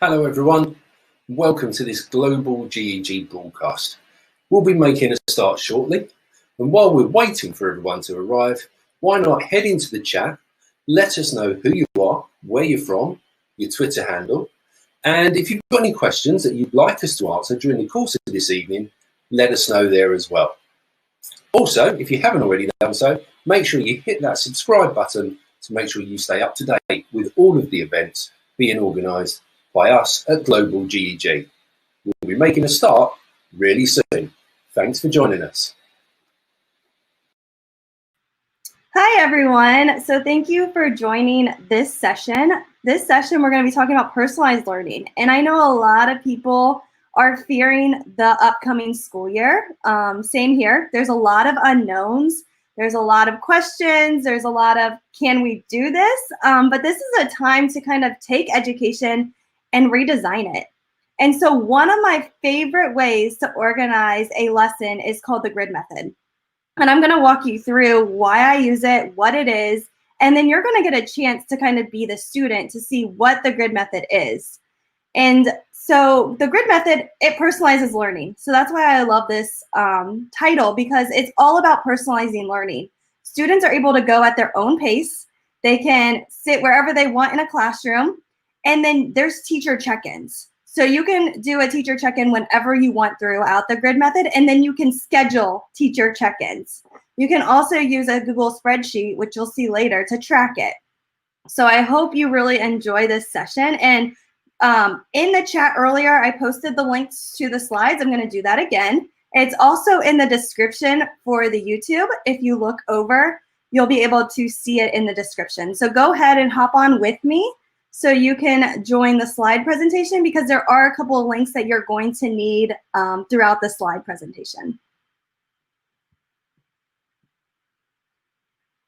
Hello everyone, welcome to this global GEG broadcast. We'll be making a start shortly, and while we're waiting for everyone to arrive, why not head into the chat, let us know who you are, where you're from, your Twitter handle, and if you've got any questions that you'd like us to answer during the course of this evening, let us know there as well. Also, if you haven't already done so, make sure you hit that subscribe button to make sure you stay up to date with all of the events being organised by us at Global GEG. We'll be making a start really soon. Thanks for joining us. Hi everyone, so thank you for joining this session. This session we're going to be talking about personalized learning, and I know a lot of people are fearing the upcoming school year. Same here. There's a lot of unknowns. There's a lot of questions. There's a lot of, can we do this? But this is a time to kind of take education and redesign it. And so one of my favorite ways to organize a lesson is called the grid method. And I'm going to walk you through why I use it, what it is, and then you're going to get a chance to kind of be the student to see what the grid method is. And so the grid method, it personalizes learning. So that's why I love this title, because it's all about personalizing learning. Students are able to go at their own pace. They can sit wherever they want in a classroom. And then there's teacher check-ins. So you can do a teacher check-in whenever you want throughout the grid method, and then you can schedule teacher check-ins. You can also use a Google spreadsheet, which you'll see later, to track it. So I hope you really enjoy this session. And in the chat earlier, I posted the links to the slides. I'm going to do that again. It's also in the description for the YouTube. If you look over, you'll be able to see it in the description. So go ahead and hop on with me so you can join the slide presentation, because there are a couple of links that you're going to need throughout the slide presentation.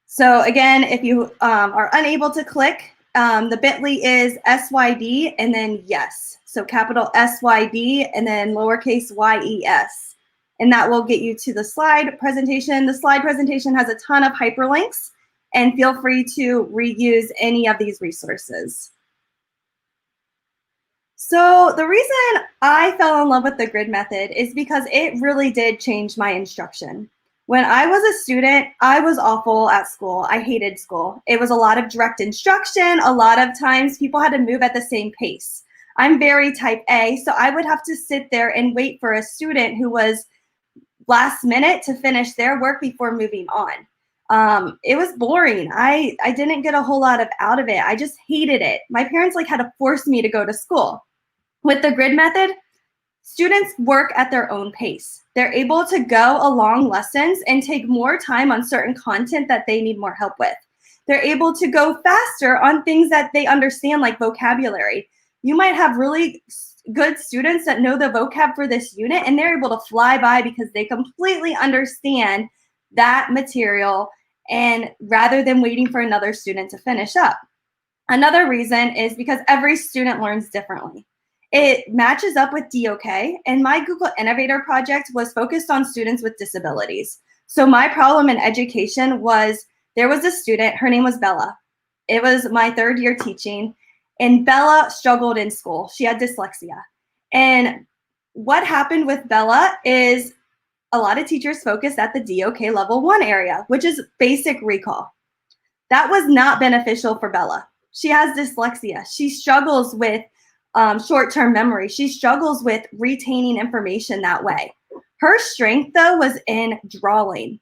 So again, if you are unable to click, the bit.ly is SYD and then yes. So capital SYD and then lowercase YES. And that will get you to the slide presentation. The slide presentation has a ton of hyperlinks, and feel free to reuse any of these resources. So the reason I fell in love with the grid method is because it really did change my instruction. When I was a student, I was awful at school. I hated school. It was a lot of direct instruction. A lot of times people had to move at the same pace. I'm very type A, so I would have to sit there and wait for a student who was last minute to finish their work before moving on. It was boring. I didn't get a whole lot out of it. I just hated it. My parents had to force me to go to school. With the grid method, students work at their own pace. They're able to go along lessons and take more time on certain content that they need more help with. They're able to go faster on things that they understand, like vocabulary. You might have really good students that know the vocab for this unit, and they're able to fly by because they completely understand that material, and rather than waiting for another student to finish up. Another reason is because every student learns differently. It matches up with DOK, and my Google Innovator project was focused on students with disabilities. So my problem in education was, there was a student, her name was Bella. It was my third year teaching, and Bella struggled in school. She had dyslexia. And what happened with Bella is a lot of teachers focused at the DOK level 1 area, which is basic recall. That was not beneficial for Bella. She has dyslexia. She struggles with short-term memory. She struggles with retaining information that way. Her strength, though, was in drawing.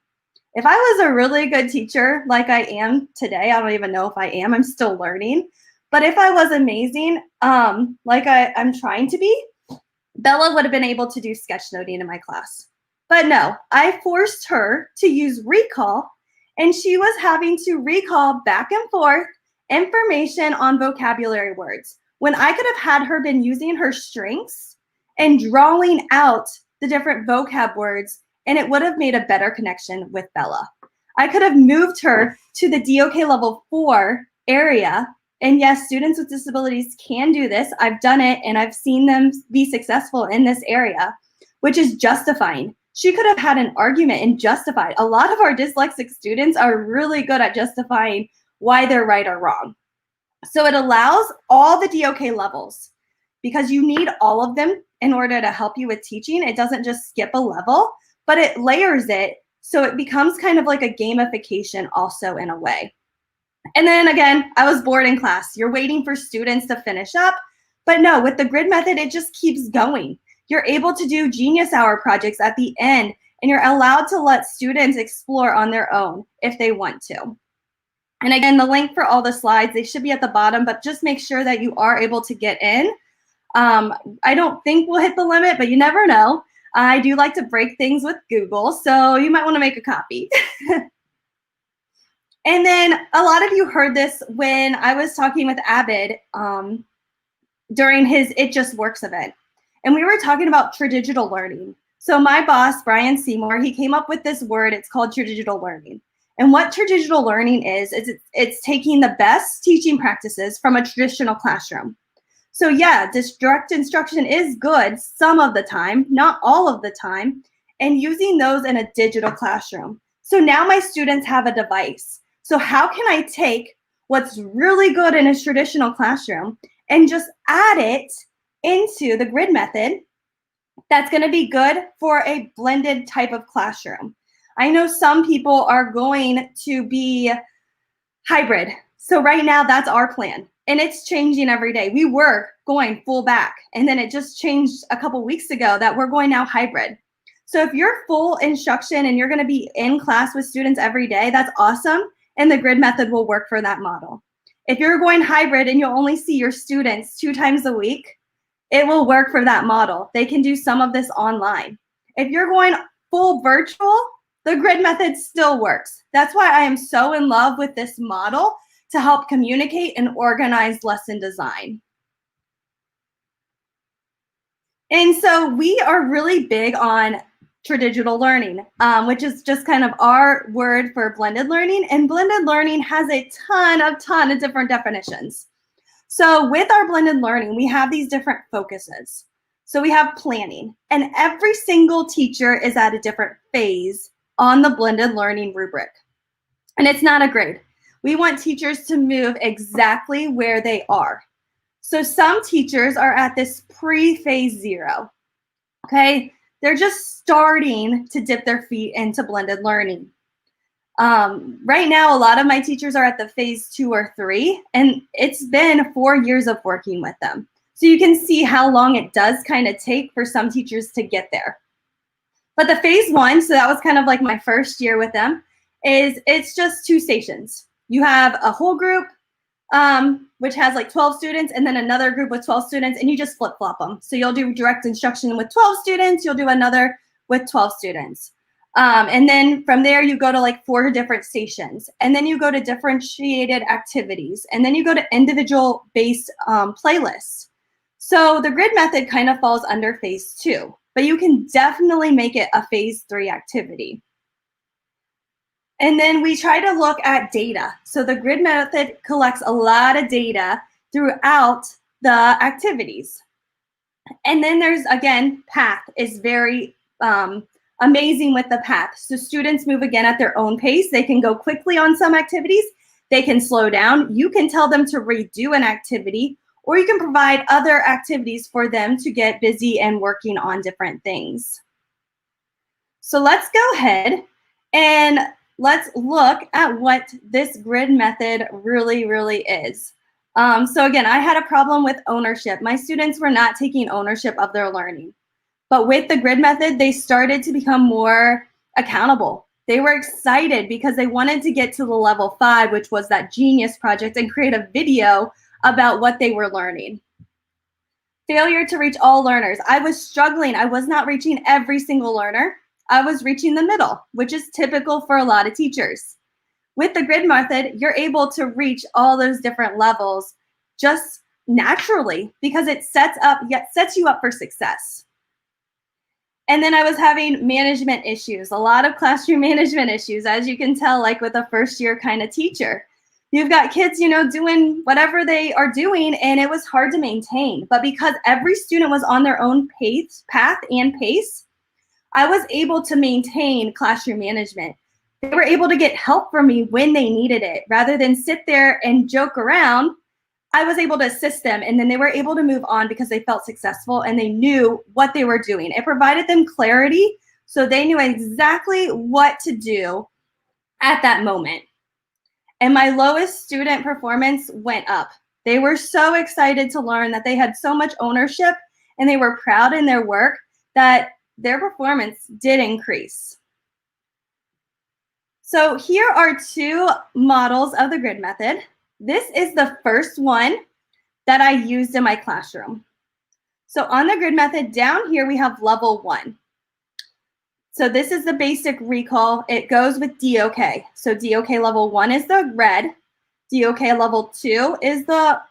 If I was a really good teacher like I am today, I don't even know if I am, I'm still learning, but if I was amazing, like I'm trying to be, Bella would have been able to do sketchnoting in my class. But no, I forced her to use recall, and she was having to recall back and forth information on vocabulary words, when I could have had her been using her strengths and drawing out the different vocab words, and it would have made a better connection with Bella. I could have moved her to the DOK level 4 area, and yes, students with disabilities can do this. I've done it, and I've seen them be successful in this area, which is justifying. She could have had an argument and justified. A lot of our dyslexic students are really good at justifying why they're right or wrong. So it allows all the DOK levels because you need all of them in order to help you with teaching. It doesn't just skip a level, but it layers it so it becomes kind of like a gamification also in a way. And then again, I was bored in class. You're waiting for students to finish up, but no, with the grid method, it just keeps going. You're able to do Genius Hour projects at the end, and you're allowed to let students explore on their own if they want to. And again, the link for all the slides, they should be at the bottom, but just make sure that you are able to get in. I don't think we'll hit the limit, but you never know. I do like to break things with Google, so you might want to make a copy. And then a lot of you heard this when I was talking with Abid during his It Just Works event. And we were talking about tradigital learning. So my boss, Brian Seymour, he came up with this word. It's called tradigital learning. And what tradigital learning is it's taking the best teaching practices from a traditional classroom. So yeah, this direct instruction is good some of the time, not all of the time, and using those in a digital classroom. So now my students have a device. So how can I take what's really good in a traditional classroom and just add it into the grid method that's going to be good for a blended type of classroom? I know some people are going to be hybrid. So right now that's our plan. And it's changing every day. We were going full back, and then it just changed a couple weeks ago that we're going now hybrid. So if you're full instruction and you're going to be in class with students every day, that's awesome. And the grid method will work for that model. If you're going hybrid and you'll only see your students 2 times a week, it will work for that model. They can do some of this online. If you're going full virtual, the grid method still works. That's why I am so in love with this model to help communicate and organize lesson design. And so we are really big on tradigital learning, which is just kind of our word for blended learning. And blended learning has a ton of different definitions. So with our blended learning, we have these different focuses. So we have planning, and every single teacher is at a different phase on the blended learning rubric. And it's not a grade. We want teachers to move exactly where they are. So some teachers are at this pre-phase 0, okay? They're just starting to dip their feet into blended learning. Right now, a lot of my teachers are at the phase 2 or 3, and it's been 4 years of working with them. So you can see how long it does kind of take for some teachers to get there. But the phase 1, so that was kind of like my first year with them, it's just 2 stations. You have a whole group, which has like 12 students, and then another group with 12 students, and you just flip-flop them. So you'll do direct instruction with 12 students, you'll do another with 12 students. And then from there, you go to like 4 different stations, and then you go to differentiated activities, and then you go to individual based playlists. So the grid method kind of falls under phase 2, but you can definitely make it a phase 3 activity. And then we try to look at data. So the grid method collects a lot of data throughout the activities. And then there's, again, path is very amazing with the path. So students move again at their own pace. They can go quickly on some activities. They can slow down. You can tell them to redo an activity, or you can provide other activities for them to get busy and working on different things. So let's go ahead and let's look at what this grid method really is. So again, I had a problem with ownership. My students were not taking ownership of their learning. But with the grid method, they started to become more accountable. They were excited because they wanted to get to the level 5, which was that Genius project, and create a video about what they were learning. Failure to reach all learners. I was struggling. I was not reaching every single learner. I was reaching the middle, which is typical for a lot of teachers. With the grid method, you're able to reach all those different levels just naturally because it sets you up for success. And then I was having management issues, a lot of classroom management issues, as you can tell, like with a first year kind of teacher. You've got kids, doing whatever they are doing, and it was hard to maintain. But because every student was on their own path and pace, I was able to maintain classroom management. They were able to get help from me when they needed it, rather than sit there and joke around I was able to assist them, and then they were able to move on because they felt successful and they knew what they were doing. It provided them clarity, so they knew exactly what to do at that moment. And my lowest student performance went up. They were so excited to learn that they had so much ownership and they were proud in their work that their performance did increase. So here are two models of the grid method. This is the first one that I used in my classroom. So on the grid method, down here we have level 1. So this is the basic recall. It goes with DOK. So DOK level 1 is the red. DOK level 2 is the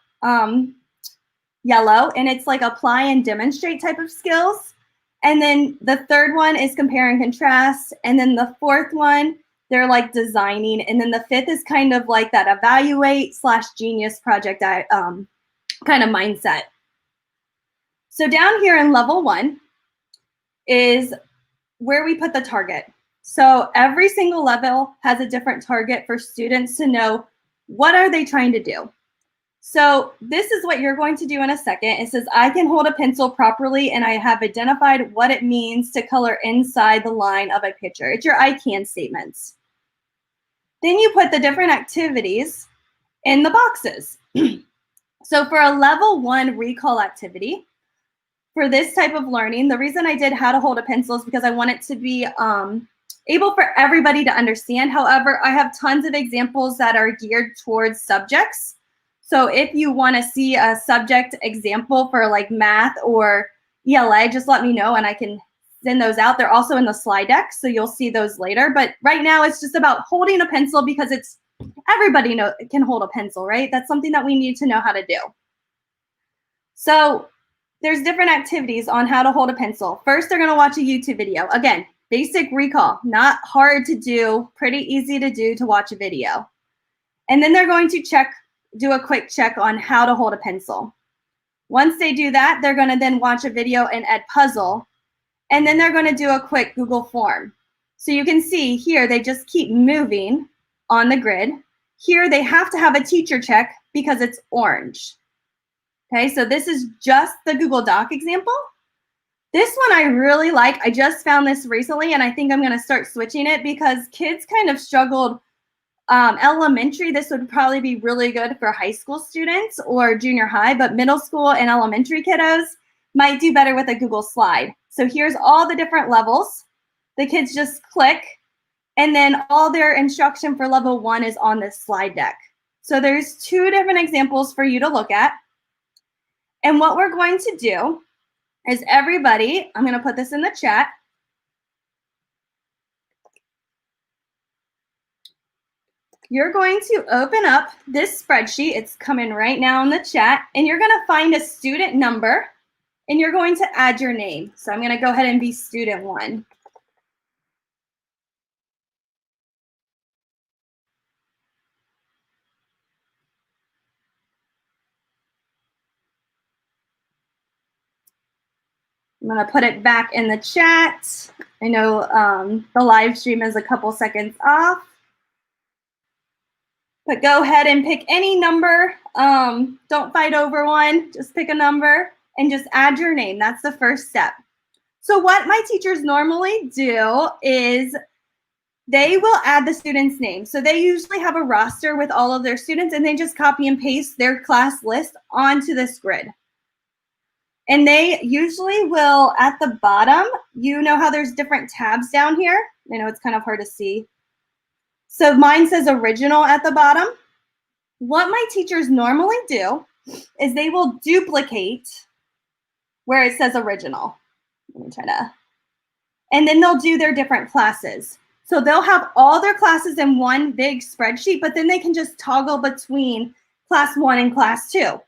yellow, and it's like apply and demonstrate type of skills. And then the third one is compare and contrast. And then the fourth one, they're like designing. And then the fifth is kind of like that evaluate/genius project kind of mindset. So down here in level 1 is where we put the target. So every single level has a different target for students to know what are they trying to do. So this is what you're going to do in a second. It says, I can hold a pencil properly and I have identified what it means to color inside the line of a picture. It's your I can statements. Then you put the different activities in the boxes. So for a level 1 recall activity, for this type of learning, the reason I did how to hold a pencil is because I want it to be able for everybody to understand. However, I have tons of examples that are geared towards subjects. So if you want to see a subject example for like math or ELA, just let me know and I can send those out. They're also in the slide deck, so you'll see those later. But right now it's just about holding a pencil because it's everybody can hold a pencil, right? That's something that we need to know how to do. So there's different activities on how to hold a pencil. First, they're going to watch a YouTube video. Again, basic recall, not hard to do, pretty easy to do to watch a video. And then they're going to do a quick check on how to hold a pencil. Once they do that, they're going to then watch a video and Edpuzzle, and then they're going to do a quick Google form. So you can see here, they just keep moving on the grid. Here, they have to have a teacher check because it's orange. Okay, so this is just the Google Doc example. This one I really like. I just found this recently, and I think I'm going to start switching it because kids kind of struggled elementary. This would probably be really good for high school students or junior high, but middle school and elementary kiddos might do better with a Google slide. So here's all the different levels. The kids just click, and then all their instruction for level 1 is on this slide deck. So there's 2 different examples for you to look at. And what we're going to do is everybody, I'm going to put this in the chat. You're going to open up this spreadsheet. It's coming right now in the chat. And you're going to find a student number. And you're going to add your name. So I'm going to go ahead and be student 1. I'm going to put it back in the chat. I know the live stream is a couple seconds off. But go ahead and pick any number. Don't fight over one. Just pick a number and just add your name. That's the first step. So what my teachers normally do is they will add the student's name. So they usually have a roster with all of their students, and they just copy and paste their class list onto this grid. And they usually will, at the bottom, you know how there's different tabs down here? I know it's kind of hard to see. So mine says original at the bottom. What my teachers normally do is they will duplicate where it says original. Let me try to. And then they'll do their different classes. So they'll have all their classes in one big spreadsheet, but then they can just toggle between class 1 and class 2.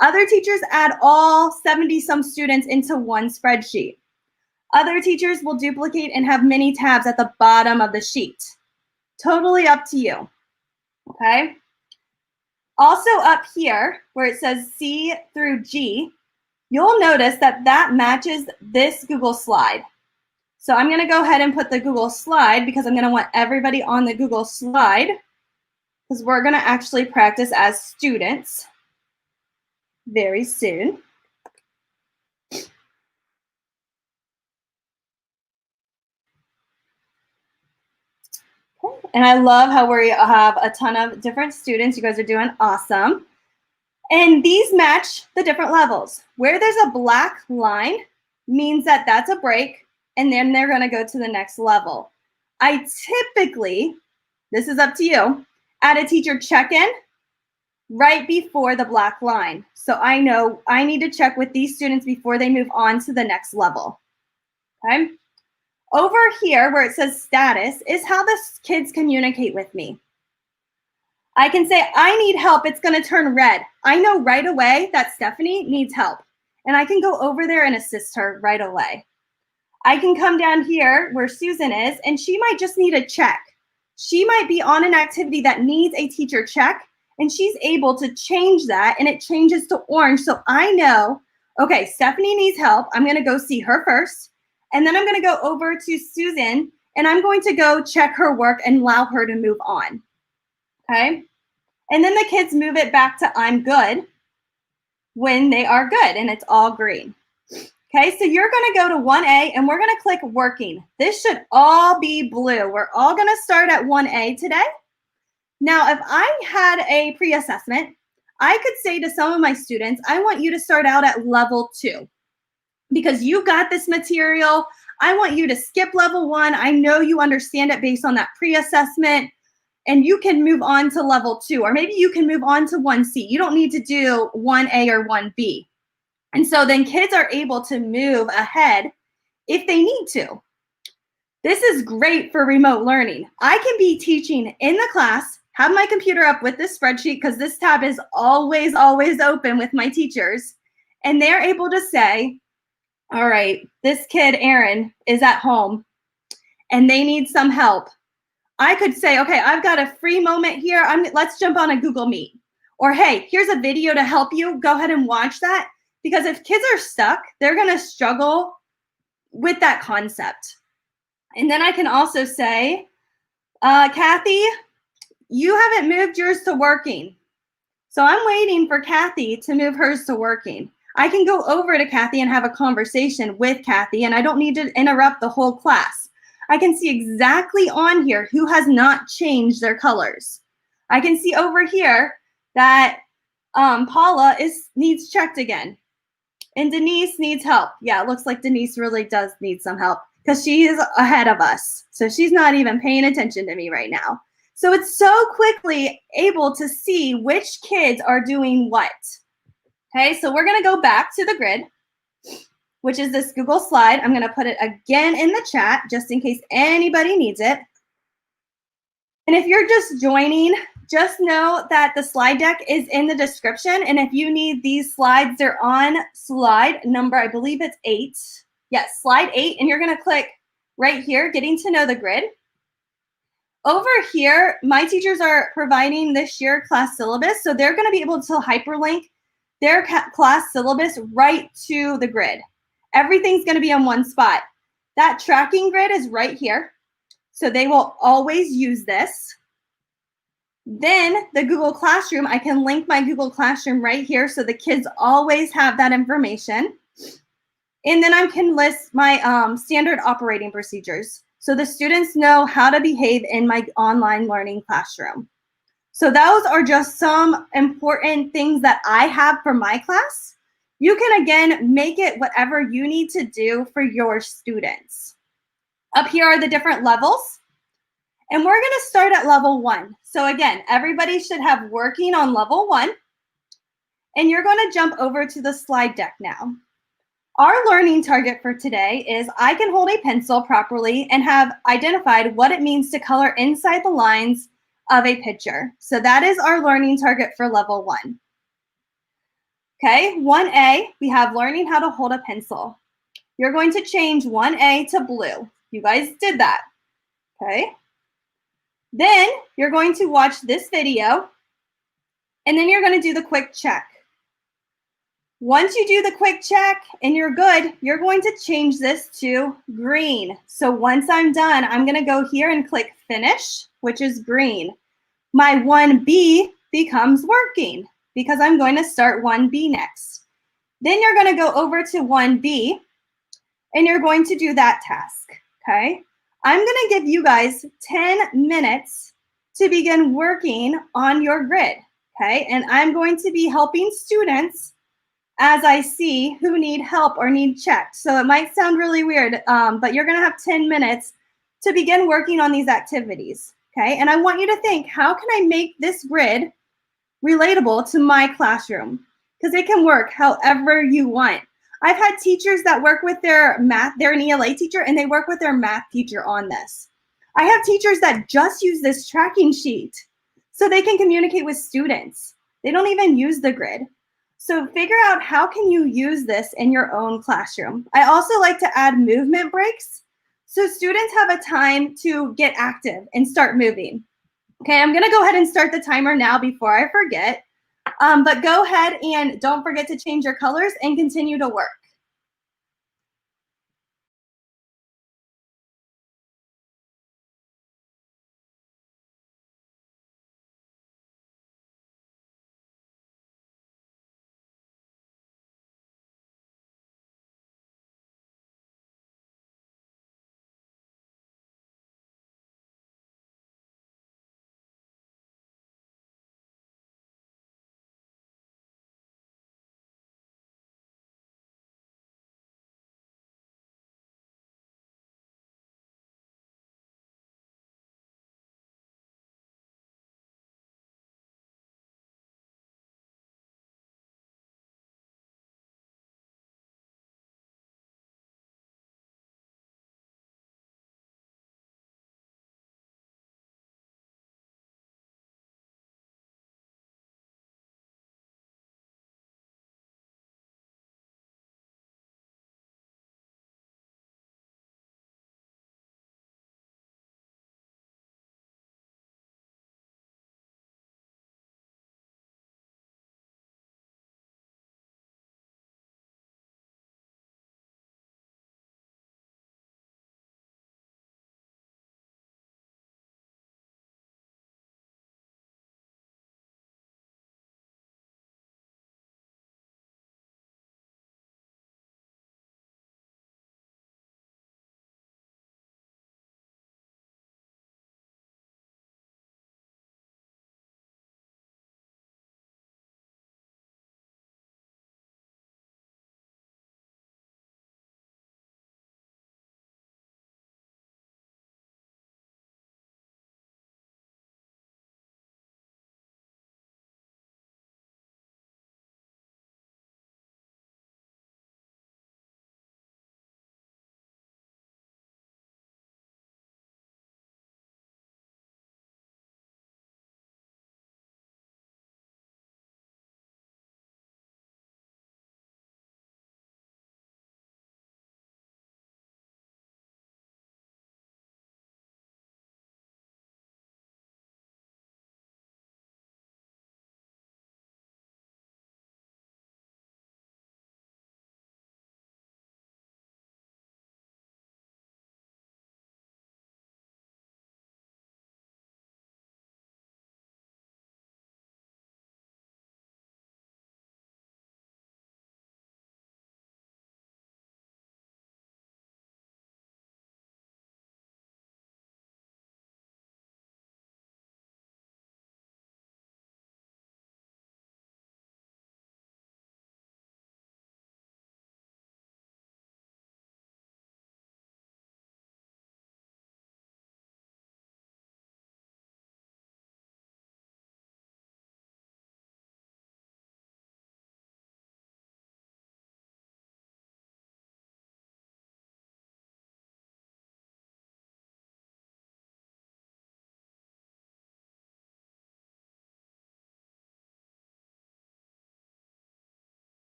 Other teachers add all 70-some students into one spreadsheet. Other teachers will duplicate and have many tabs at the bottom of the sheet. Totally up to you, okay? Also up here, where it says C through G, you'll notice that that matches this Google slide. So I'm going to go ahead and put the Google slide because I'm going to want everybody on the Google slide because we're going to actually practice as students. very soon. And I love how we have a ton of different students. You guys are doing awesome. And these match the different levels. Where there's a black line means that that's a break, and then they're going to go to the next level. I typically, this is up to you, add a teacher check-in right before the black line. So I know I need to check with these students before they move on to the next level. Okay? Over here where it says status is how the kids communicate with me. I can say, I need help. It's going to turn red. I know right away that Stephanie needs help. And I can go over there and assist her right away. I can come down here where Susan is, and she might just need a check. She might be on an activity that needs a teacher check, and she's able to change that, and it changes to orange. So I know, okay, Stephanie needs help. I'm going to go see her first. And then I'm going to go over to Susan, and I'm going to go check her work and allow her to move on. Okay? And then the kids move it back to I'm good when they are good, and it's all green. Okay, so you're going to go to 1A, and we're going to click working. This should all be blue. We're all going to start at 1A today. Now, if I had a pre-assessment, I could say to some of my students, I want you to start out at level 2. Because you got this material, I want you to skip level 1. I know you understand it based on that pre-assessment, and you can move on to level 2, or maybe you can move on to 1C. You don't need to do 1A or 1B. And so then kids are able to move ahead if they need to. This is great for remote learning. I can be teaching in the class, have my computer up with this spreadsheet, because this tab is always, always open with my teachers, and they're able to say, all right, this kid, Aaron, is at home and they need some help. I could say, okay, I've got a free moment here. Let's jump on a Google Meet. Or, hey, here's a video to help you. Go ahead and watch that. Because if kids are stuck, they're going to struggle with that concept. And then I can also say, Kathy, you haven't moved yours to working. So I'm waiting for Kathy to move hers to working. I can go over to Kathy and have a conversation with Kathy, and I don't need to interrupt the whole class. I can see exactly on here who has not changed their colors. I can see over here that Paula needs checked again. And Denise needs help. Yeah, it looks like Denise really does need some help because she is ahead of us. So she's not even paying attention to me right now. So it's so quickly able to see which kids are doing what. Okay, so we're going to go back to the grid, which is this Google slide. I'm going to put it again in the chat just in case anybody needs it. And if you're just joining, just know that the slide deck is in the description. And if you need these slides, they're on slide number, I believe it's 8. Yes, slide 8. And you're going to click right here, getting to know the grid. Over here, my teachers are providing this year class syllabus. So they're going to be able to hyperlink their class syllabus right to the grid. Everything's going to be on one spot. That tracking grid is right here. So they will always use this. Then the Google Classroom, I can link my Google Classroom right here so the kids always have that information. And then I can list my standard operating procedures so the students know how to behave in my online learning classroom. So those are just some important things that I have for my class. You can, again, make it whatever you need to do for your students. Up here are the different levels. And we're going to start at level 1. So again, everybody should have working on level 1. And you're going to jump over to the slide deck now. Our learning target for today is I can hold a pencil properly and have identified what it means to color inside the lines of a picture. So that is our learning target for level 1. Okay, 1A, we have learning how to hold a pencil. You're going to change 1A to blue. You guys did that, okay? Then you're going to watch this video, and then you're going to do the quick check. Once you do the quick check and you're good, you're going to change this to green. So once I'm done, I'm going to go here and click finish, which is green. My 1B becomes working because I'm going to start 1B next. Then you're going to go over to 1B and you're going to do that task, okay? I'm going to give you guys 10 minutes to begin working on your grid, okay? And I'm going to be helping students as I see who need help or need checked. So it might sound really weird, but you're gonna have 10 minutes to begin working on these activities, okay? And I want you to think, how can I make this grid relatable to my classroom? Because it can work however you want. I've had teachers that work with their math, they're an ELA teacher, and they work with their math teacher on this. I have teachers that just use this tracking sheet so they can communicate with students. They don't even use the grid. So figure out how can you use this in your own classroom. I also like to add movement breaks so students have a time to get active and start moving. Okay, I'm gonna go ahead and start the timer now before I forget. But go ahead and don't forget to change your colors and continue to work.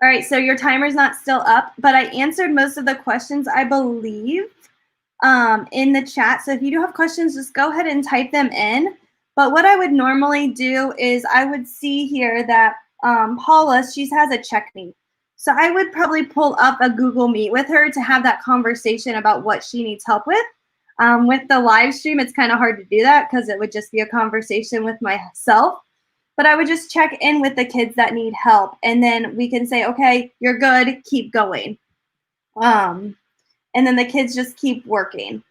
All right, so your timer's not still up, but I answered most of the questions, I believe, in the chat. So if you do have questions, just go ahead and type them in. But what I would normally do is I would see here that Paula, she has a check me. So I would probably pull up a Google Meet with her to have that conversation about what she needs help with. With the live stream, it's kind of hard to do that because it would just be a conversation with myself. But I would just check in with the kids that need help. And then we can say, okay, you're good, keep going. And then the kids just keep working.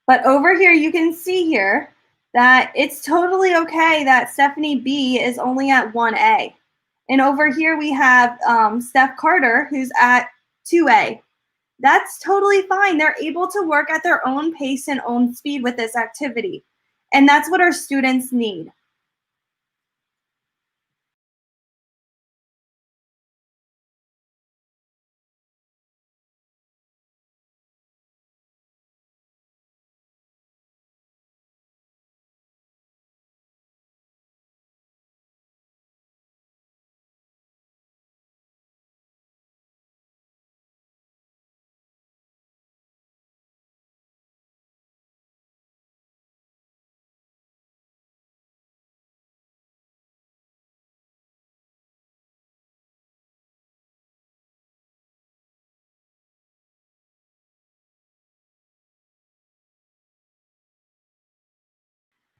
But over here, you can see here that it's totally okay that Stephanie B is only at 1A. And over here, we have Steph Carter, who's at 2A. That's totally fine. They're able to work at their own pace and own speed with this activity. And that's what our students need.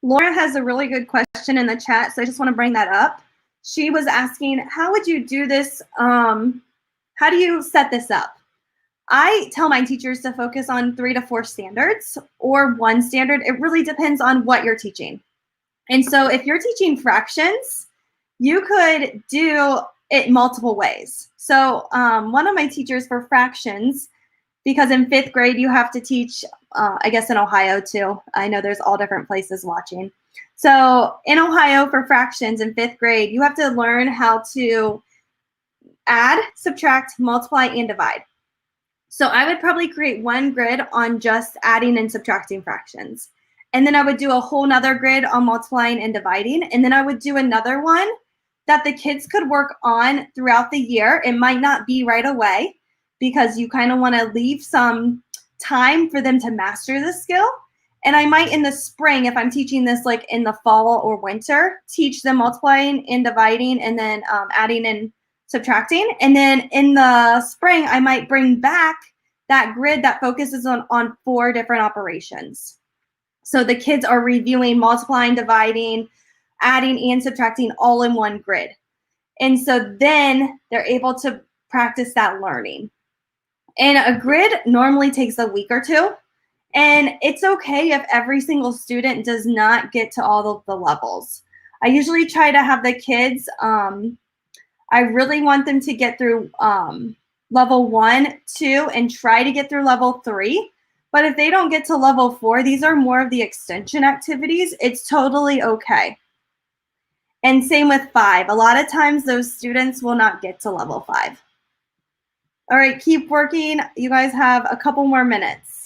Laura has a really good question in the chat, so I just want to bring that up. She was asking, how would you do this? How do you set this up? I tell my teachers to focus on 3 to 4 standards or 1 standard. It really depends on what you're teaching. And so if you're teaching fractions, you could do it multiple ways. So one of my teachers for fractions, because in 5th grade you have to teach, I guess in Ohio too. I know there's all different places watching. So in Ohio for fractions in 5th grade, you have to learn how to add, subtract, multiply, and divide. So I would probably create 1 grid on just adding and subtracting fractions. And then I would do a whole nother grid on multiplying and dividing. And then I would do another one that the kids could work on throughout the year. It might not be right away because you kind of want to leave some time for them to master the skill. And I might in the spring, if I'm teaching this like in the fall or winter, teach them multiplying and dividing and then adding and subtracting. And then in the spring, I might bring back that grid that focuses on 4 different operations. So the kids are reviewing multiplying, dividing, adding, and subtracting all in 1 grid. And so then they're able to practice that learning. And a grid normally takes a week or 2. And it's okay if every single student does not get to all of the levels. I usually try to have the kids, I really want them to get through level 1, 2, and try to get through level 3. But if they don't get to level 4, these are more of the extension activities. It's totally okay. And same with 5. A lot of times those students will not get to level 5. All right, keep working. You guys have a couple more minutes.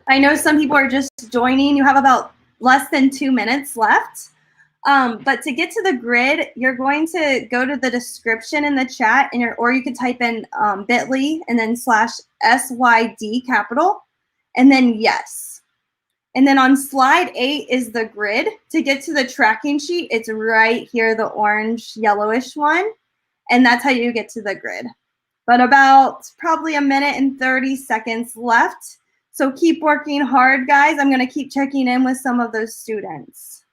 I know some people are just joining. You have about less than 2 minutes left. But to get to the grid, you're going to go to the description in the chat, or you could type in bit.ly and then /SYD capital, and then yes. And then on slide 8 is the grid. To get to the tracking sheet, it's right here, the orange yellowish one. And that's how you get to the grid. But about probably 1 minute and 30 seconds left. So keep working hard, guys. I'm going to keep checking in with some of those students.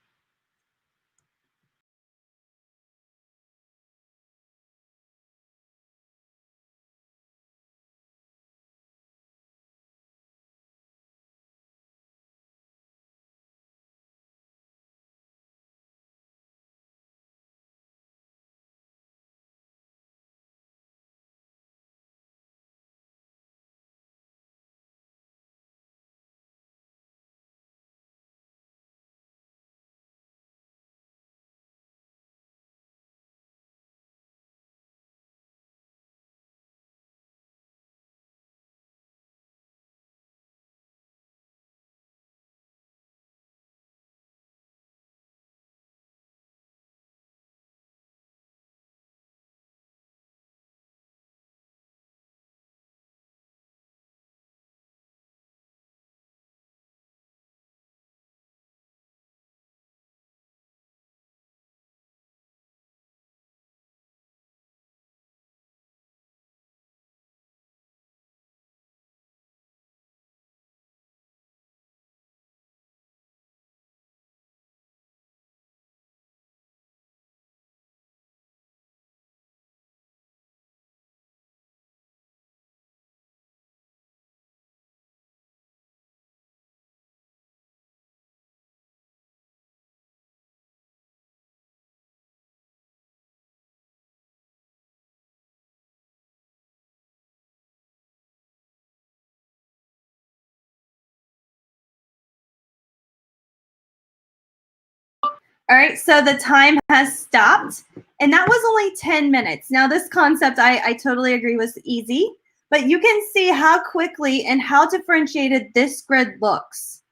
All right, so the time has stopped, and that was only 10 minutes. Now, this concept, I totally agree, was easy, but you can see how quickly and how differentiated this grid looks.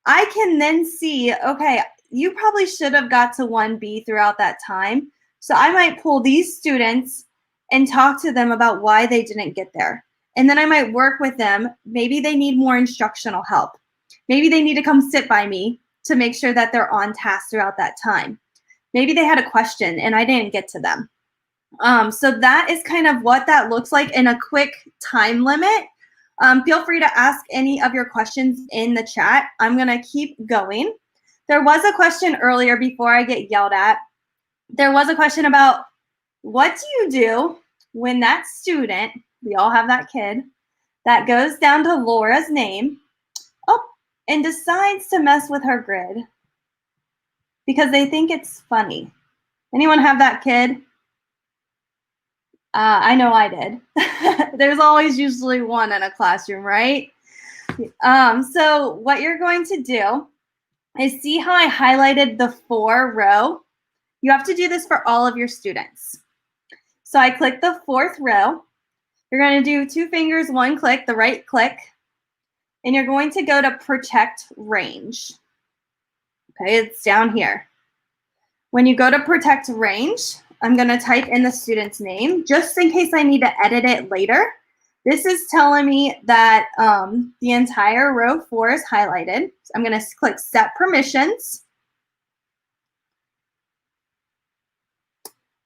I can then see, okay, you probably should have got to 1B throughout that time. So I might pull these students and talk to them about why they didn't get there. And then I might work with them. Maybe they need more instructional help. Maybe they need to come sit by me to make sure that they're on task throughout that time. Maybe they had a question and I didn't get to them. So that is kind of what that looks like in a quick time limit. Feel free to ask any of your questions in the chat. I'm going to keep going. There was a question earlier before I get yelled at. There was a question about what do you do when that student, we all have that kid, that goes down to Laura's name, and decides to mess with her grid because they think it's funny. Anyone have that kid? I know I did. There's always usually one in a classroom, right? So what you're going to do is see how I highlighted the 4 row. You have to do this for all of your students. So I click the 4th row. You're going to do 2 fingers, 1 click, the right click, and you're going to go to protect range. Okay, it's down here. When you go to protect range, I'm going to type in the student's name just in case I need to edit it later. This is telling me that the entire row 4 is highlighted. So I'm going to click set permissions.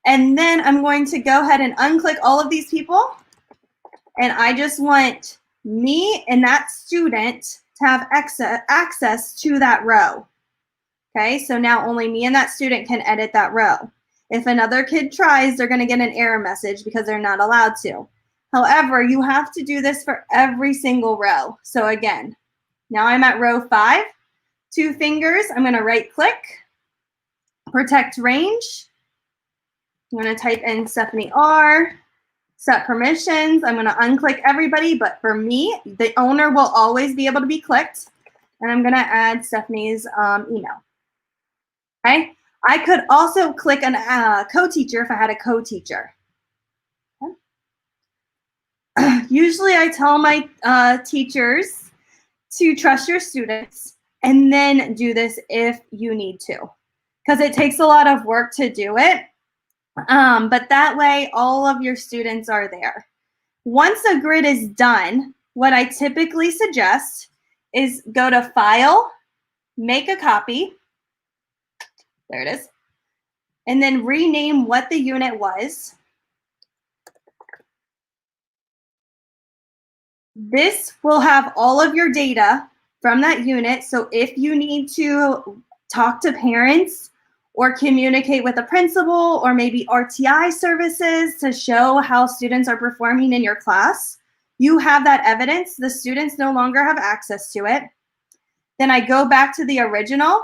And then I'm going to go ahead and unclick all of these people. And I just want me and that student to have access to that row. Okay, so now only me and that student can edit that row. If another kid tries, they're going to get an error message because they're not allowed to. However, you have to do this for every single row. So again, now I'm at row 5. 2 fingers, I'm going to right click, protect range. I'm going to type in Stephanie R. Set permissions. I'm going to unclick everybody, but for me, the owner will always be able to be clicked. And I'm going to add Stephanie's email. Okay. I could also click a co-teacher if I had a co-teacher. Okay. Usually I tell my teachers to trust your students and then do this if you need to, because it takes a lot of work to do it. But that way, all of your students are there. Once a grid is done, what I typically suggest is go to File, make a copy. There it is. And then rename what the unit was. This will have all of your data from that unit. So if you need to talk to parents, or communicate with a principal, or maybe RTI services to show how students are performing in your class, you have that evidence. The students no longer have access to it. Then I go back to the original,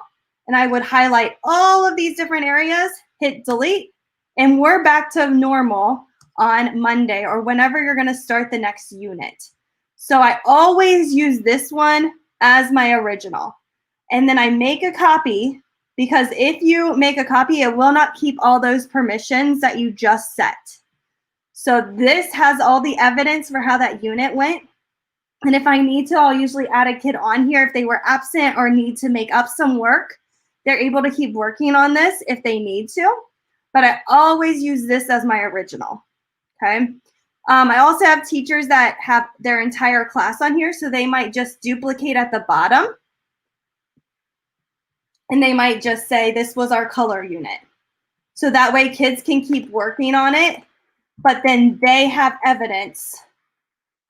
and I would highlight all of these different areas, hit delete, and we're back to normal on Monday or whenever you're going to start the next unit. So I always use this one as my original. And then I make a copy, because if you make a copy, it will not keep all those permissions that you just set. So this has all the evidence for how that unit went. And if I need to, I'll usually add a kid on here if they were absent or need to make up some work. They're able to keep working on this if they need to. But I always use this as my original. Okay. I also have teachers that have their entire class on here, so they might just duplicate at the bottom. And they might just say, this was our color unit. So that way kids can keep working on it, but then they have evidence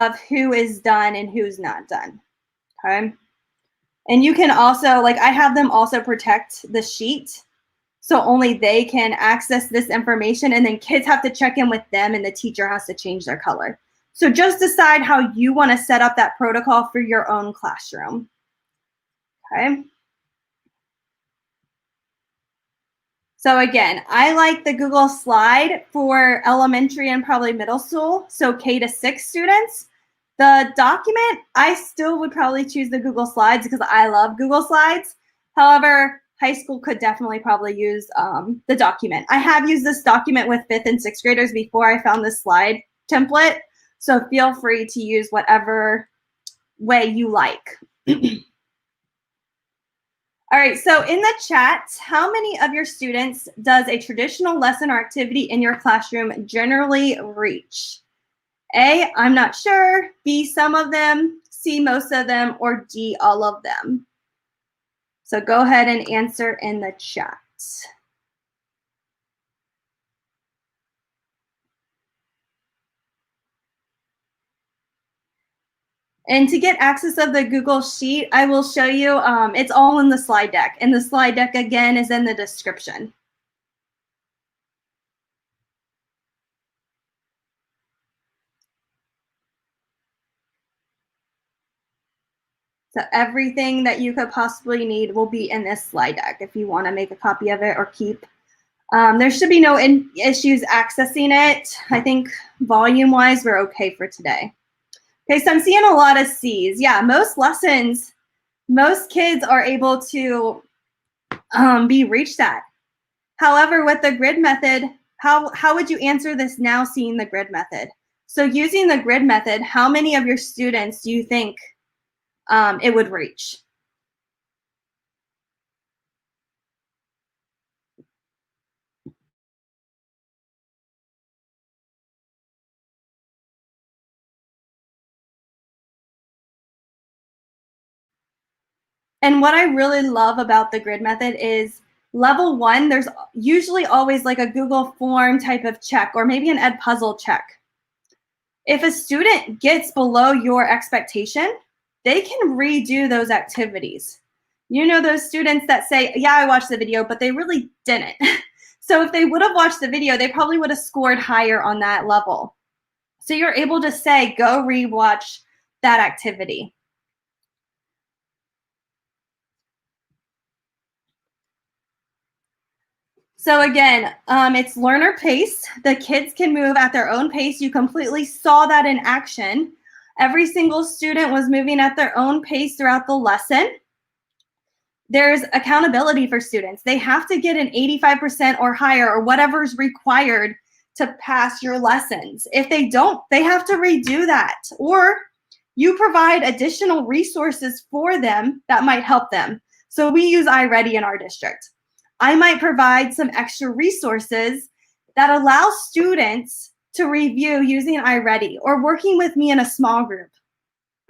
of who is done and who's not done, okay? And you can also, like I have them also protect the sheet, so only they can access this information, and then kids have to check in with them and the teacher has to change their color. So just decide how you want to set up that protocol for your own classroom, okay? So again, I like the Google Slide for elementary and probably middle school, so K to 6 students. The document, I still would probably choose the Google Slides because I love Google Slides. However, high school could definitely probably use the document. I have used this document with 5th and 6th graders before I found this slide template, so feel free to use whatever way you like. All right, so in the chat, how many of your students does a traditional lesson or activity in your classroom generally reach? A, I'm not sure. B, some of them. C, most of them. Or D, all of them. So go ahead and answer in the chat. And to get access of the Google Sheet, I will show you, it's all in the slide deck. And the slide deck, again, is in the description. So everything that you could possibly need will be in this slide deck if you want to make a copy of it or keep. There should be no issues accessing it. I think volume-wise, we're okay for today. Okay, so I'm seeing a lot of C's. Yeah, most lessons, most kids are able to be reached at. However, with the grid method, how would you answer this now seeing the grid method? So using the grid method, how many of your students do you think it would reach? And what I really love about the grid method is level 1, there's usually always like a Google form type of check or maybe an Ed puzzle check. If a student gets below your expectation, they can redo those activities. You know those students that say, yeah, I watched the video, but they really didn't. So if they would have watched the video, they probably would have scored higher on that level. So you're able to say, go rewatch that activity. So again, it's learner pace. The kids can move at their own pace. You completely saw that in action. Every single student was moving at their own pace throughout the lesson. There's accountability for students. They have to get an 85% or higher or whatever's required to pass your lessons. If they don't, they have to redo that. Or you provide additional resources for them that might help them. So we use iReady in our district. I might provide some extra resources that allow students to review using iReady or working with me in a small group.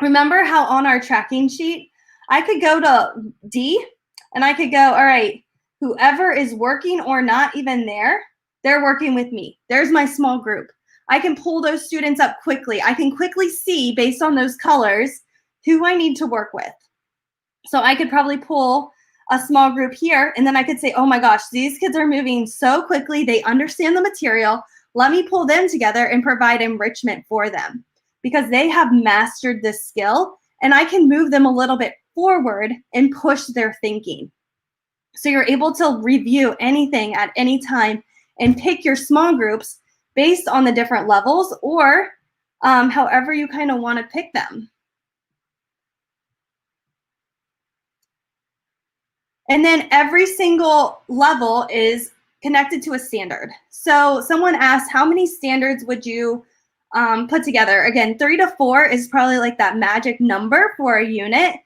Remember how on our tracking sheet, I could go to D and I could go, all right, whoever is working or not even there, they're working with me. There's my small group. I can pull those students up quickly. I can quickly see based on those colors who I need to work with. So I could probably pull a small group here, and then I could say, oh my gosh, these kids are moving so quickly. They understand the material. Let me pull them together and provide enrichment for them because they have mastered this skill, and I can move them a little bit forward and push their thinking. So you're able to review anything at any time and pick your small groups based on the different levels or however you kind of want to pick them. And then every single level is connected to a standard. So someone asked, how many standards would you put together? Again, 3 to 4 is probably like that magic number for a unit.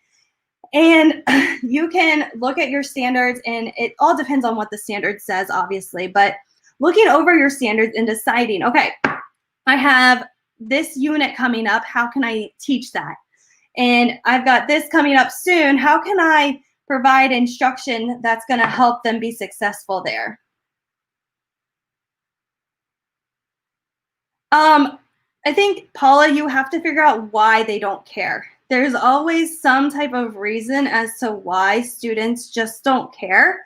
And you can look at your standards, and it all depends on what the standard says, obviously. But looking over your standards and deciding, okay, I have this unit coming up. How can I teach that? And I've got this coming up soon. How can I provide instruction that's going to help them be successful there? I think, Paula, you have to figure out why they don't care. There's always some type of reason as to why students just don't care.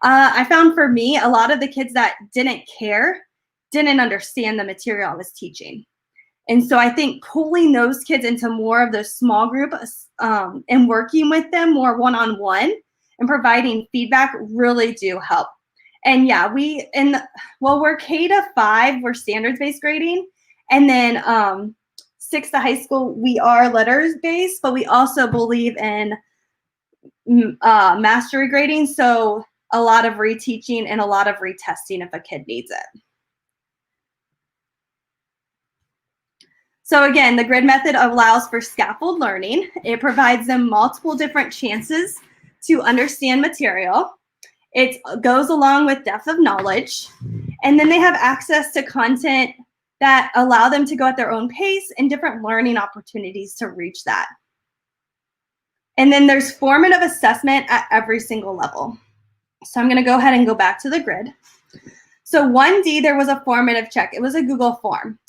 I found for me, a lot of the kids that didn't care didn't understand the material I was teaching. And so I think pulling those kids into more of those small groups and working with them more one-on-one and providing feedback really do help. And yeah, we're K to 5, we're standards-based grading. And then 6 to high school, we are letters-based, but we also believe in mastery grading, so a lot of reteaching and a lot of retesting if a kid needs it. So again, the grid method allows for scaffold learning. It provides them multiple different chances to understand material. It goes along with depth of knowledge. And then they have access to content that allow them to go at their own pace and different learning opportunities to reach that. And then there's formative assessment at every single level. So I'm going to go ahead and go back to the grid. So 1D, there was a formative check. It was a Google form.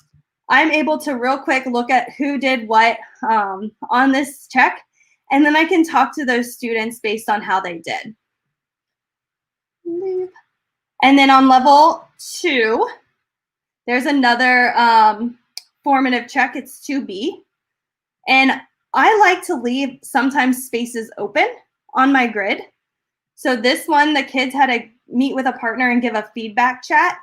I'm able to real quick look at who did what on this check, and then I can talk to those students based on how they did. And then on level 2, there's another formative check. It's 2B. And I like to leave sometimes spaces open on my grid. So this one, the kids had to meet with a partner and give a feedback chat.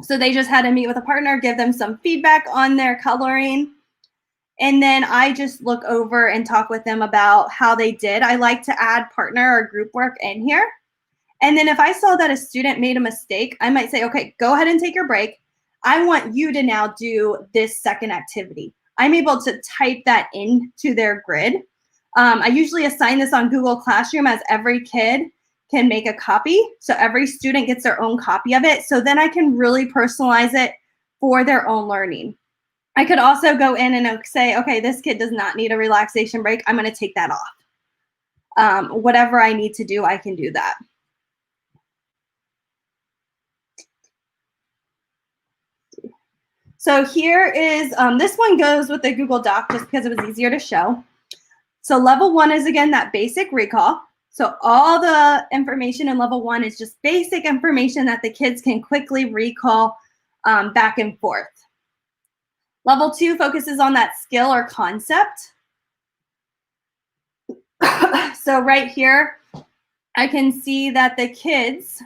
So they just had to meet with a partner, give them some feedback on their coloring. And then I just look over and talk with them about how they did. I like to add partner or group work in here. And then if I saw that a student made a mistake, I might say, okay, go ahead and take your break. I want you to now do this second activity. I'm able to type that into their grid. I usually assign this on Google Classroom as every kid can make a copy. So every student gets their own copy of it. So then I can really personalize it for their own learning. I could also go in and say, okay, this kid does not need a relaxation break. I'm going to take that off. Whatever I need to do, I can do that. So here is, this one goes with the Google Doc just because it was easier to show. So level 1 is, again, that basic recall. So all the information in level 1 is just basic information that the kids can quickly recall back and forth. Level 2 focuses on that skill or concept. So right here, I can see that the kids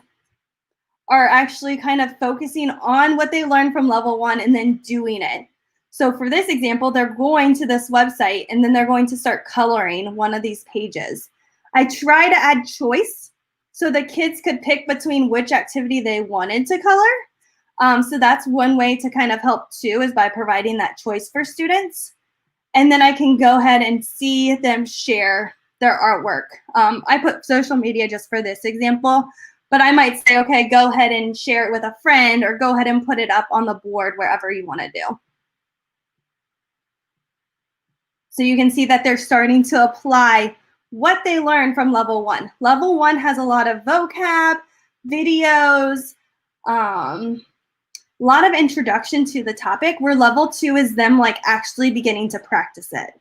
are actually kind of focusing on what they learned from level 1 and then doing it. So for this example, they're going to this website and then they're going to start coloring one of these pages. I try to add choice so the kids could pick between which activity they wanted to color. So that's one way to kind of help too, is by providing that choice for students. And then I can go ahead and see them share their artwork. I put social media just for this example, but I might say, okay, go ahead and share it with a friend or go ahead and put it up on the board wherever you want to do. So you can see that they're starting to apply what they learned from level 1. Level 1 has a lot of vocab, videos, a lot of introduction to the topic, where level 2 is them like actually beginning to practice it.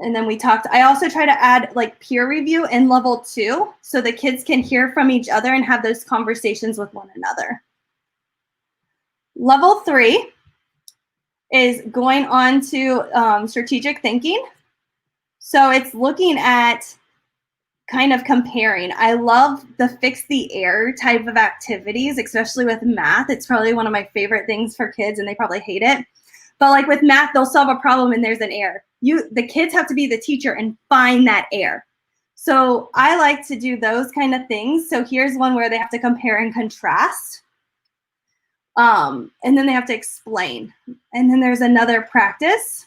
And then we talked, I also try to add like peer review in level 2 so the kids can hear from each other and have those conversations with one another. Level 3 is going on to strategic thinking. So it's looking at kind of comparing. I love the fix the error type of activities, especially with math. It's probably one of my favorite things for kids and they probably hate it. But like with math, they'll solve a problem and there's an error. The kids have to be the teacher and find that error. So I like to do those kind of things. So here's one where they have to compare and contrast. And then they have to explain. And then there's another practice.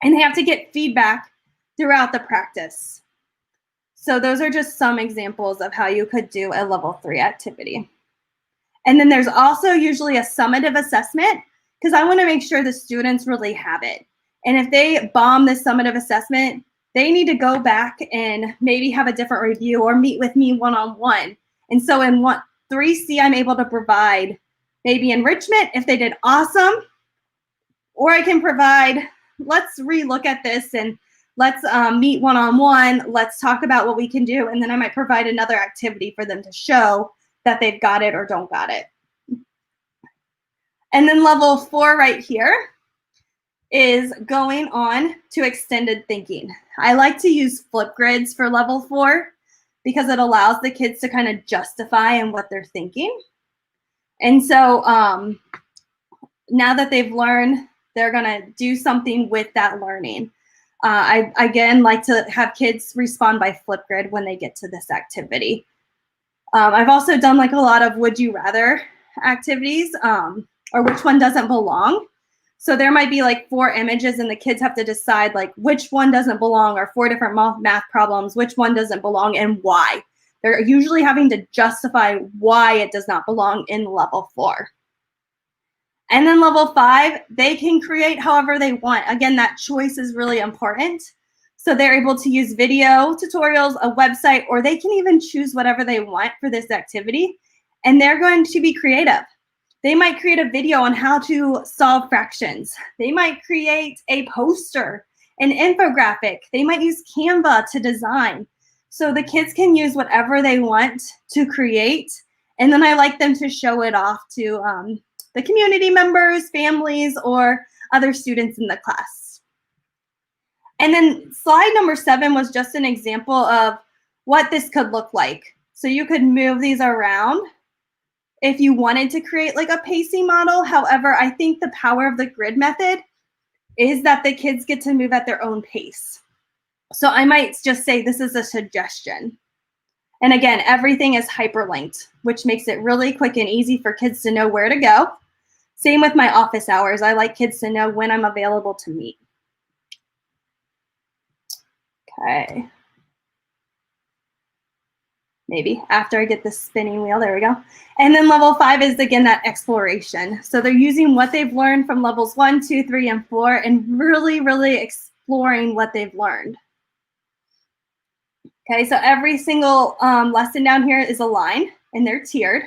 And they have to get feedback throughout the practice. So those are just some examples of how you could do a level 3 activity. And then there's also usually a summative assessment, because I want to make sure the students really have it. And if they bomb this summative assessment, they need to go back and maybe have a different review or meet with me one-on-one. And so in 3C, I'm able to provide maybe enrichment if they did awesome, or I can provide, let's relook at this and let's meet one-on-one, let's talk about what we can do, and then I might provide another activity for them to show that they've got it or don't got it. And then level 4 right here is going on to extended thinking. I like to use flip grids for level 4 because it allows the kids to kind of justify in what they're thinking. And so now that they've learned, they're going to do something with that learning. I, again, like to have kids respond by Flipgrid when they get to this activity. I've also done like a lot of would you rather activities, or which one doesn't belong. So there might be like 4 images and the kids have to decide like which one doesn't belong, or 4 different math problems, which one doesn't belong and why. They're usually having to justify why it does not belong in level 4. And then level 5, they can create however they want. Again, that choice is really important. So they're able to use video tutorials, a website, or they can even choose whatever they want for this activity. And they're going to be creative. They might create a video on how to solve fractions. They might create a poster, an infographic. They might use Canva to design. So the kids can use whatever they want to create. And then I like them to show it off to the community members, families, or other students in the class. And then slide number 7 was just an example of what this could look like. So you could move these around if you wanted to create like a pacing model. However, I think the power of the grid method is that the kids get to move at their own pace. So I might just say this is a suggestion. And again, everything is hyperlinked, which makes it really quick and easy for kids to know where to go. Same with my office hours. I like kids to know when I'm available to meet. Okay. Maybe after I get the spinning wheel, there we go. And then level 5 is again that exploration. So they're using what they've learned from levels 1, 2, 3, and 4 and really, really exploring what they've learned. Okay, so every single lesson down here is a line and they're tiered.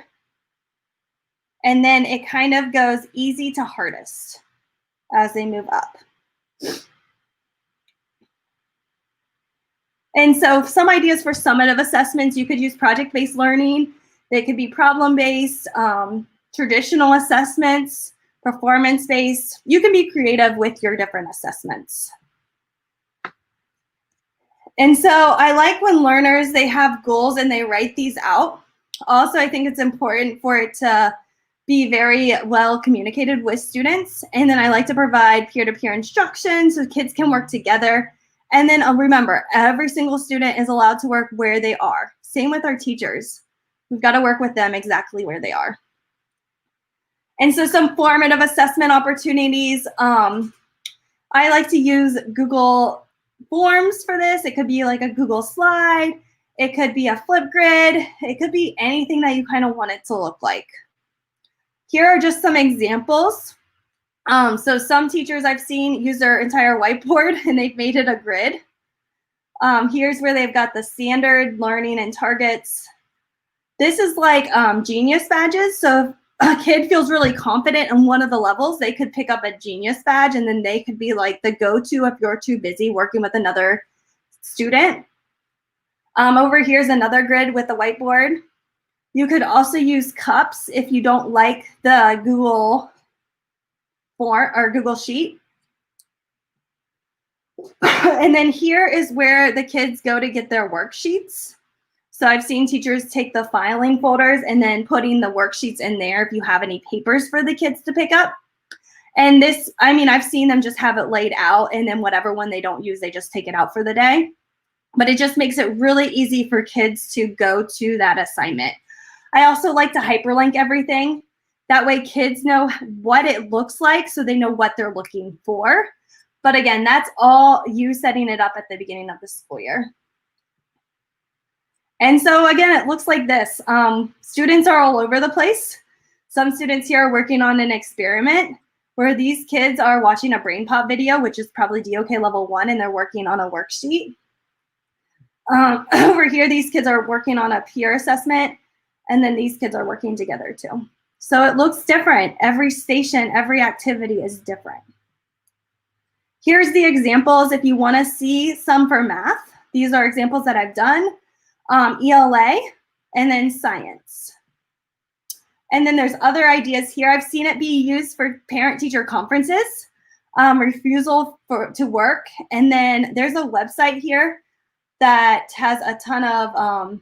And then it kind of goes easy to hardest as they move up. And so some ideas for summative assessments, you could use project-based learning. They could be problem-based, traditional assessments, performance-based. You can be creative with your different assessments. And so I like when learners, they have goals and they write these out. Also, I think it's important for it to be very well communicated with students. And then I like to provide peer-to-peer instruction so kids can work together. And then remember, every single student is allowed to work where they are. Same with our teachers. We've got to work with them exactly where they are. And so some formative assessment opportunities. I like to use Google Forms for this. It could be like a Google slide. It could be a Flipgrid. It could be anything that you kind of want it to look like. Here are just some examples. So some teachers I've seen use their entire whiteboard and they've made it a grid. Here's where they've got the standard learning and targets. This is like genius badges. So if a kid feels really confident in one of the levels, they could pick up a genius badge and then they could be like the go-to if you're too busy working with another student. Over here's another grid with a whiteboard. You could also use cups if you don't like the Google form or Google Sheet. And then here is where the kids go to get their worksheets. So I've seen teachers take the filing folders and then putting the worksheets in there if you have any papers for the kids to pick up. And this, I mean, I've seen them just have it laid out and then whatever one they don't use, they just take it out for the day. But it just makes it really easy for kids to go to that assignment. I also like to hyperlink everything. That way kids know what it looks like so they know what they're looking for. But again, that's all you setting it up at the beginning of the school year. And so again, it looks like this. Students are all over the place. Some students here are working on an experiment where these kids are watching a brain pop video, which is probably DOK level 1, and they're working on a worksheet. Over here, these kids are working on a peer assessment, and then these kids are working together too. So it looks different. Every station, every activity is different. Here's the examples if you want to see some for math. These are examples that I've done. ELA, and then science. And then there's other ideas here. I've seen it be used for parent-teacher conferences, refusal to work. And then there's a website here that has a ton of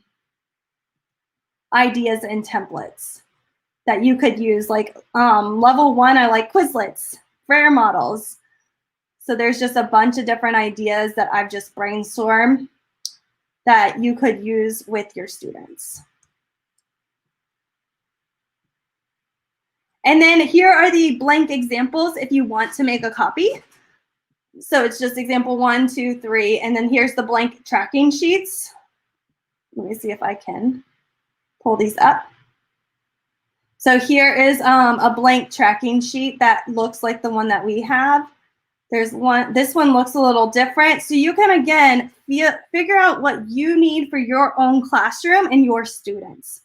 ideas and templates that you could use. Like level 1, I like Quizlets, Frere models, So there's just a bunch of different ideas that I've just brainstormed that you could use with your students. And then here are the blank examples if you want to make a copy. So it's just example 1, 2, 3, and then here's the blank tracking sheets. Let me see if I can pull these up. So here is a blank tracking sheet that looks like the one that we have. There's one, this one looks a little different. So you can, again, figure out what you need for your own classroom and your students.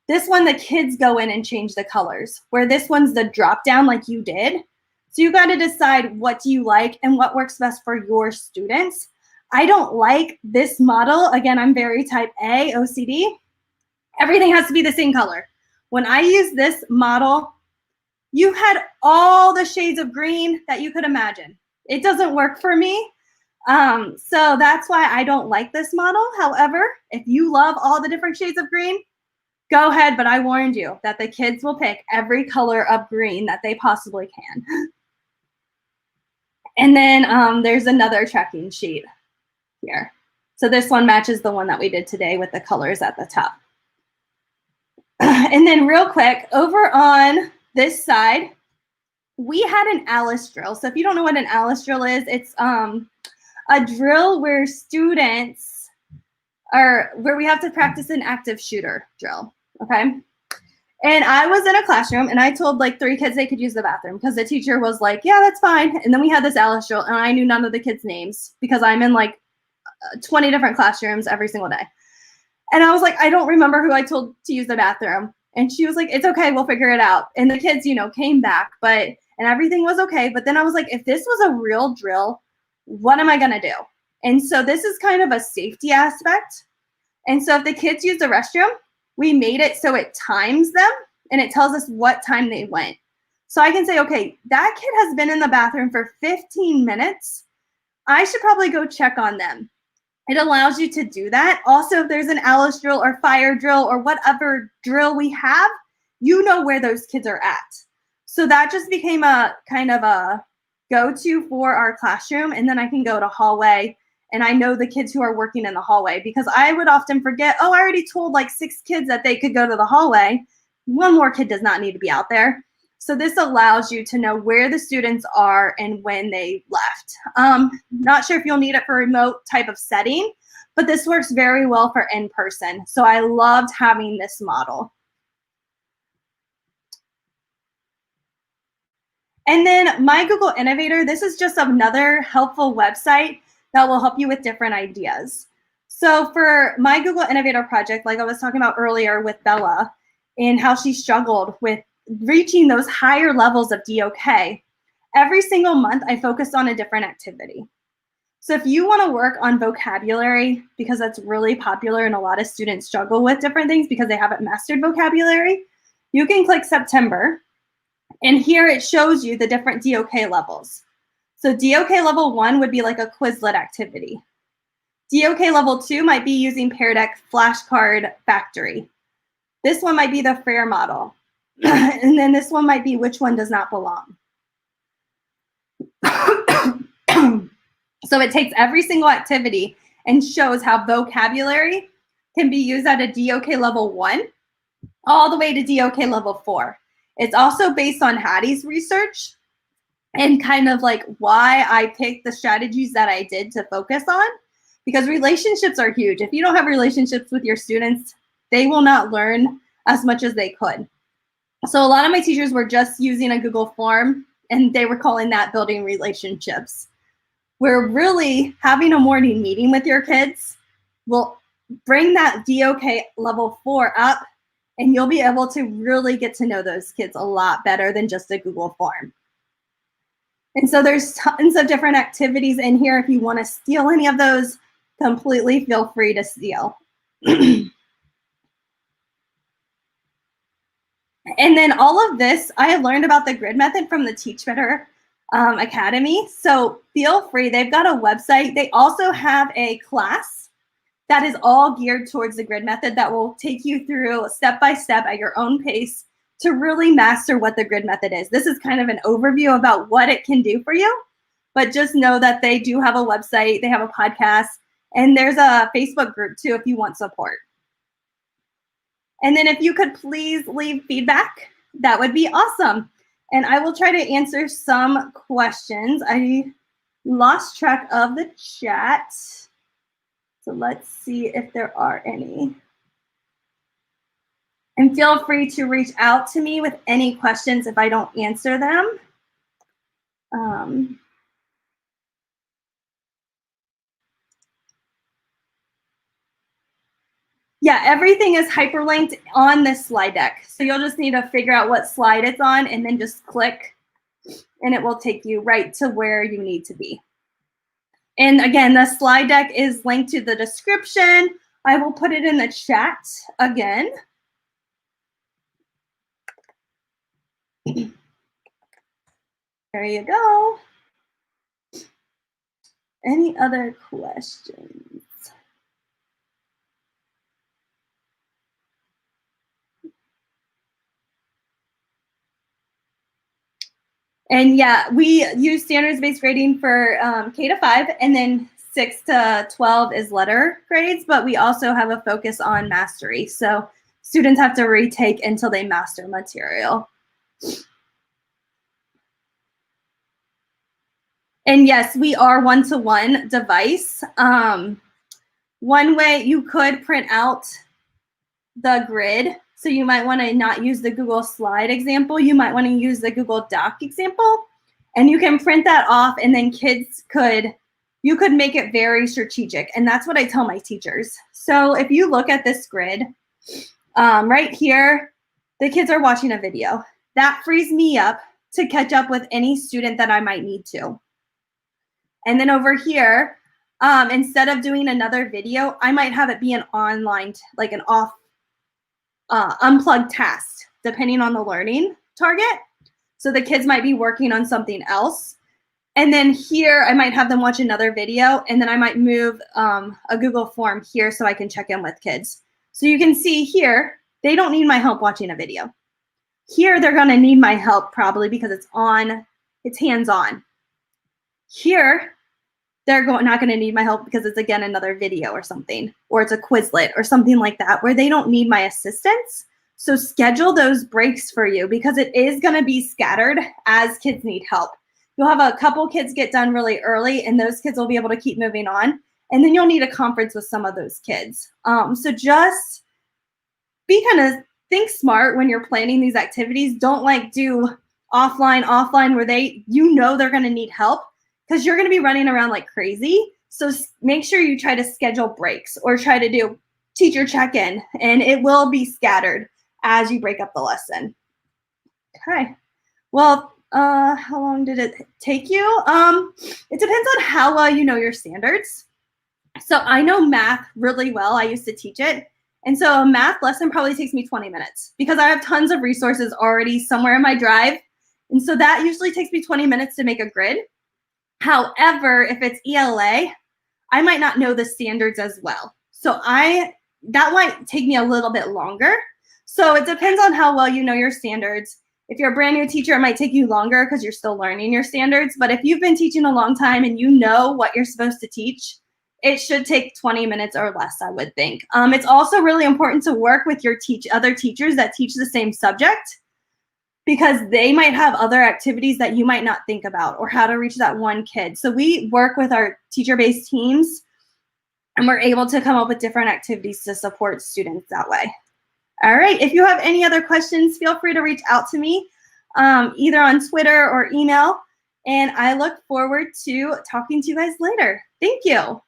This one, the kids go in and change the colors, where this one's the drop down like you did. So you got to decide what do you like and what works best for your students. I don't like this model. Again, I'm very type A, OCD. Everything has to be the same color. When I use this model, you had all the shades of green that you could imagine. It doesn't work for me. So that's why I don't like this model. However, if you love all the different shades of green, go ahead, but I warned you that the kids will pick every color of green that they possibly can. And then there's another tracking sheet here. So this one matches the one that we did today with the colors at the top. And then real quick, over on this side, we had an Alice drill. So if you don't know what an Alice drill is, it's a drill where students are, where we have to practice an active shooter drill, okay? And I was in a classroom and I told like 3 kids they could use the bathroom because the teacher was like, yeah, that's fine. And then we had this Alice drill and I knew none of the kids' names because I'm in like 20 different classrooms every single day. And I was like, I don't remember who I told to use the bathroom. And she was like, it's okay, we'll figure it out. And the kids, you know, came back, and everything was okay. But then I was like, if this was a real drill, what am I gonna do? And so this is kind of a safety aspect. And so if the kids use the restroom, we made it so it times them and it tells us what time they went. So I can say, okay, that kid has been in the bathroom for 15 minutes. I should probably go check on them. It allows you to do that. Also, if there's an Alice drill or fire drill or whatever drill we have, you know where those kids are at. So that just became a kind of a go-to for our classroom. And then I can go to hallway and I know the kids who are working in the hallway because I would often forget, oh, I already told like 6 kids that they could go to the hallway. 1 more kid does not need to be out there. So this allows you to know where the students are and when they left. Not sure if you'll need it for remote type of setting, but this works very well for in-person. So I loved having this model. And then My Google Innovator, this is just another helpful website that will help you with different ideas. So for My Google Innovator project, like I was talking about earlier with Bella and how she struggled with reaching those higher levels of DOK, every single month I focused on a different activity. So if you want to work on vocabulary, because that's really popular and a lot of students struggle with different things because they haven't mastered vocabulary, you can click September. And here it shows you the different DOK levels. So DOK level 1 would be like a Quizlet activity. DOK level 2 might be using Pear Deck Flashcard Factory. This one might be the FAIR model. And then this one might be which one does not belong. So it takes every single activity and shows how vocabulary can be used at a DOK level 1 all the way to DOK level 4. It's also based on Hattie's research and kind of like why I picked the strategies that I did to focus on, because relationships are huge. If you don't have relationships with your students, they will not learn as much as they could. So a lot of my teachers were just using a Google form and they were calling that building relationships. Where really having a morning meeting with your kids will bring that DOK level 4 up and you'll be able to really get to know those kids a lot better than just a Google form. And so there's tons of different activities in here. If you want to steal any of those, completely feel free to steal. And then all of this, I learned about the grid method from the Teach Better Academy. So feel free, they've got a website. They also have a class that is all geared towards the grid method that will take you through step by step at your own pace to really master what the grid method is. This is kind of an overview about what it can do for you, but just know that they do have a website, they have a podcast, and there's a Facebook group too if you want support. And then if you could please leave feedback, that would be awesome. And I will try to answer some questions. I lost track of the chat. So let's see if there are any. And feel free to reach out to me with any questions if I don't answer them. Yeah, everything is hyperlinked on this slide deck. So you'll just need to figure out what slide it's on and then just click and it will take you right to where you need to be. And again, the slide deck is linked to the description. I will put it in the chat again. There you go. Any other questions? And yeah, we use standards-based grading for K to 5, and then 6 to 12 is letter grades, but we also have a focus on mastery. So students have to retake until they master material. And yes, we are one-to-one device. One way you could print out the grid. So you might want to not use the Google Slide example. You might want to use the Google Doc example. And you can print that off and then you could make it very strategic. And that's what I tell my teachers. So if you look at this grid, right here, the kids are watching a video. That frees me up to catch up with any student that I might need to. And then over here, instead of doing another video, I might have it be an online, like an unplugged task, depending on the learning target. So the kids might be working on something else. And then here, I might have them watch another video, and then I might move a Google form here so I can check in with kids. So you can see here, they don't need my help watching a video. Here, they're gonna need my help probably because it's hands-on. Here, they're not going to need my help because it's, again, another video or something, or it's a Quizlet or something like that where they don't need my assistance. So schedule those breaks for you because it is going to be scattered as kids need help. You'll have a couple kids get done really early, and those kids will be able to keep moving on. And then you'll need a conference with some of those kids. So just think smart when you're planning these activities. Don't do offline where they're going to need help, because you're going to be running around like crazy. So make sure you try to schedule breaks or try to do teacher check-in, and it will be scattered as you break up the lesson. Okay. Well, how long did it take you? It depends on how well you know your standards. So I know math really well. I used to teach it. And so a math lesson probably takes me 20 minutes because I have tons of resources already somewhere in my drive. And so that usually takes me 20 minutes to make a grid. However, if it's ELA, I might not know the standards as well. So that might take me a little bit longer. So it depends on how well you know your standards. If you're a brand new teacher, it might take you longer because you're still learning your standards. But if you've been teaching a long time and you know what you're supposed to teach, it should take 20 minutes or less, I would think. It's also really important to work with your other teachers that teach the same subject, because they might have other activities that you might not think about or how to reach that one kid. So we work with our teacher-based teams, and we're able to come up with different activities to support students that way. All right, if you have any other questions, feel free to reach out to me either on Twitter or email, and I look forward to talking to you guys later. Thank you.